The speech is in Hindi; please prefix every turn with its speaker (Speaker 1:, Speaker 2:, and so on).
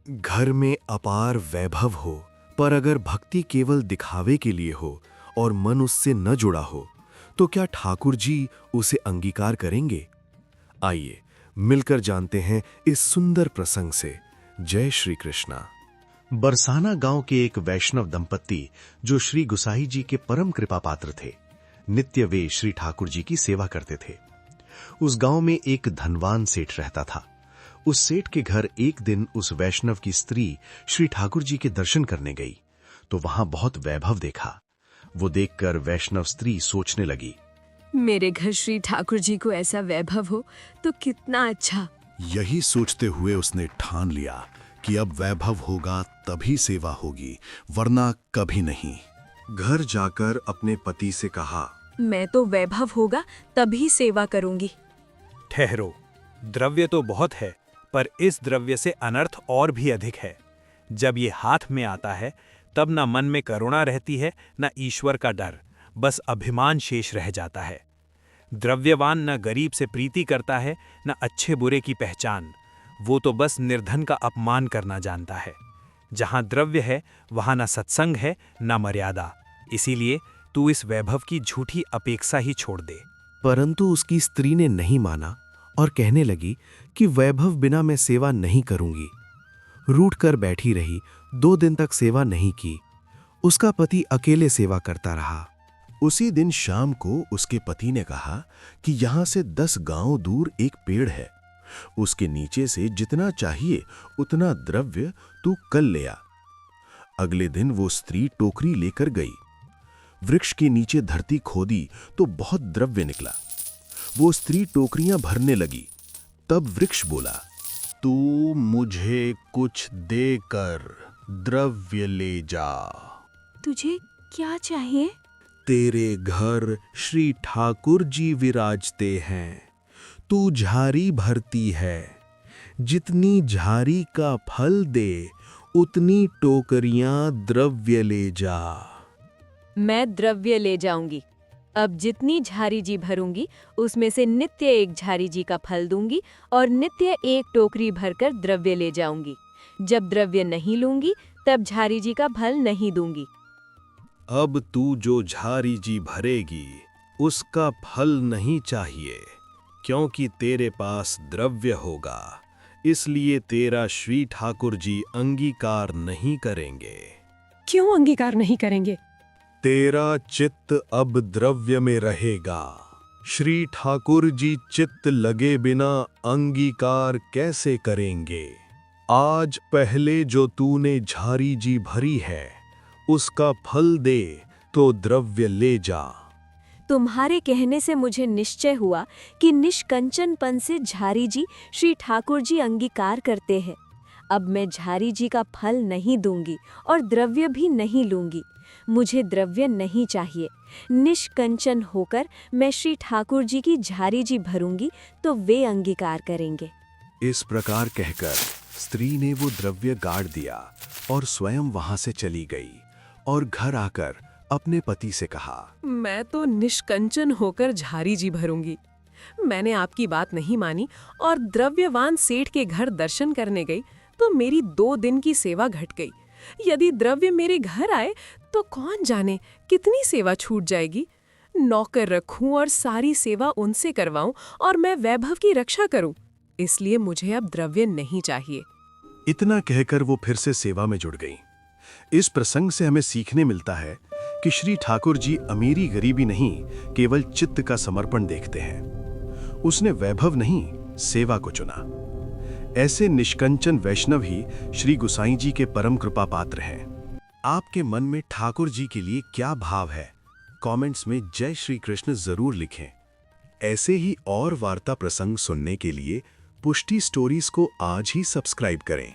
Speaker 1: घर में अपार वैभव हो, पर अगर भक्ति केवल दिखावे के लिए हो और मन उससे न जुड़ा हो, तो क्या ठाकुर जी उसे अंगीकार करेंगे? आइए मिलकर जानते हैं इस सुंदर प्रसंग से। जय श्री कृष्णा।
Speaker 2: बरसाना गांव के एक वैष्णव दंपत्ति जो श्री गुसाई जी के परम कृपा पात्र थे, नित्य वे श्री ठाकुर जी की सेवा करते थे। उस गांव में एक धनवान सेठ रहता था। उस सेठ के घर एक दिन उस वैष्णव की स्त्री श्री ठाकुर जी के दर्शन करने गई तो वहां बहुत वैभव देखा। वो देखकर वैष्णव स्त्री सोचने लगी,
Speaker 3: मेरे घर श्री ठाकुर जी को ऐसा वैभव हो तो कितना अच्छा।
Speaker 4: यही सोचते हुए उसने ठान लिया कि अब वैभव होगा तभी सेवा होगी, वरना कभी नहीं।
Speaker 1: घर जाकर अपने पति से कहा,
Speaker 3: मैं तो वैभव होगा तभी सेवा करूंगी।
Speaker 5: ठहरो, द्रव्य तो बहुत है, पर इस द्रव्य से अनर्थ और भी अधिक है। जब ये हाथ में आता है तब न मन में करुणा रहती है, न ईश्वर का डर, बस अभिमान शेष रह जाता है। द्रव्यवान न गरीब से प्रीति करता है, न अच्छे बुरे की पहचान। वो तो बस निर्धन का अपमान करना जानता है। जहां द्रव्य है वहां न सत्संग है न मर्यादा। इसीलिए तू इस वैभव की झूठी अपेक्षा ही छोड़ दे।
Speaker 1: परंतु उसकी स्त्री ने नहीं माना और कहने लगी कि वैभव बिना मैं सेवा नहीं करूंगी। रूठ कर बैठी रही, 2 दिन तक सेवा नहीं की। उसका पति अकेले सेवा करता रहा।
Speaker 4: उसी दिन शाम को उसके पति ने कहा कि यहां से 10 गांव दूर एक पेड़ है, उसके नीचे से जितना चाहिए उतना द्रव्य तू कल ले आ। अगले दिन वो स्त्री टोकरी लेकर गई। वृक्ष के नीचे धरती खोदी तो बहुत द्रव्य निकला। वो स्त्री टोकरियां भरने लगी। तब वृक्ष बोला, तू मुझे कुछ देकर द्रव्य ले जा।
Speaker 3: तुझे क्या चाहिए?
Speaker 1: तेरे घर श्री ठाकुर जी विराजते हैं, तू झारी भरती है। जितनी झारी का फल दे उतनी टोकरियां द्रव्य ले जा।
Speaker 3: मैं द्रव्य ले जाऊंगी। अब जितनी झारी जी भरूंगी उसमें से नित्य एक झारी जी का फल दूंगी और नित्य एक टोकरी भरकर द्रव्य ले जाऊंगी। जब द्रव्य नहीं लूंगी तब झारी जी का फल नहीं दूंगी।
Speaker 1: अब तू जो झारी जी भरेगी उसका फल नहीं चाहिए, क्योंकि तेरे पास द्रव्य होगा, इसलिए तेरा श्री ठाकुर जी अंगीकार नहीं करेंगे।
Speaker 6: क्यों अंगीकार नहीं करेंगे?
Speaker 1: तेरा चित्त अब द्रव्य में रहेगा। श्री ठाकुर जी चित्त लगे बिना अंगीकार कैसे करेंगे? आज पहले जो तूने झारी जी भरी है उसका फल दे तो द्रव्य ले जा।
Speaker 3: तुम्हारे कहने से मुझे निश्चय हुआ कि निष्कंचनपन से झारी जी श्री ठाकुर जी अंगीकार करते हैं। अब मैं झारी जी का फल नहीं दूंगी और द्रव्य भी नहीं लूंगी। मुझे द्रव्य नहीं चाहिए। निष्कंचन होकर मैं श्री ठाकुर जी की झारी जी भरूंगी तो वे अंगीकार करेंगे।
Speaker 1: इस प्रकार कहकर स्त्री ने वो द्रव्य गाड़ दिया और स्वयं वहां से चली गई और घर आकर अपने पति से कहा,
Speaker 6: मैं तो निष्कंचन होकर झारी जी भरूंगी। मैंने आपकी बात नहीं मानी और द्रव्यवान सेठ के घर दर्शन करने गई तो मेरी 2 दिन की सेवा घट गई। यदि द्रव्य मेरे घर आए तो कौन जाने कितनी सेवा छूट जाएगी। नौकर रखूं और सारी सेवा उनसे करवाऊं और मैं वैभव की रक्षा करूं। इसलिए मुझे अब द्रव्य नहीं चाहिए।
Speaker 4: इतना कहकर वो फिर से सेवा में जुड़ गई। इस प्रसंग से हमें सीखने मिलता है कि श्री ठाकुर जी अमीरी गरीबी नहीं, केवल चित्त का समर्पण देखते हैं। उसने वैभव नहीं, सेवा को चुना। ऐसे निष्कंचन वैष्णव ही श्री गुसाई जी के परम कृपा पात्र हैं। आपके मन में ठाकुर जी के लिए क्या भाव है? कमेंट्स में जय श्री कृष्ण जरूर लिखें। ऐसे ही और वार्ता प्रसंग सुनने के लिए पुष्टि स्टोरीज को आज ही सब्सक्राइब करें।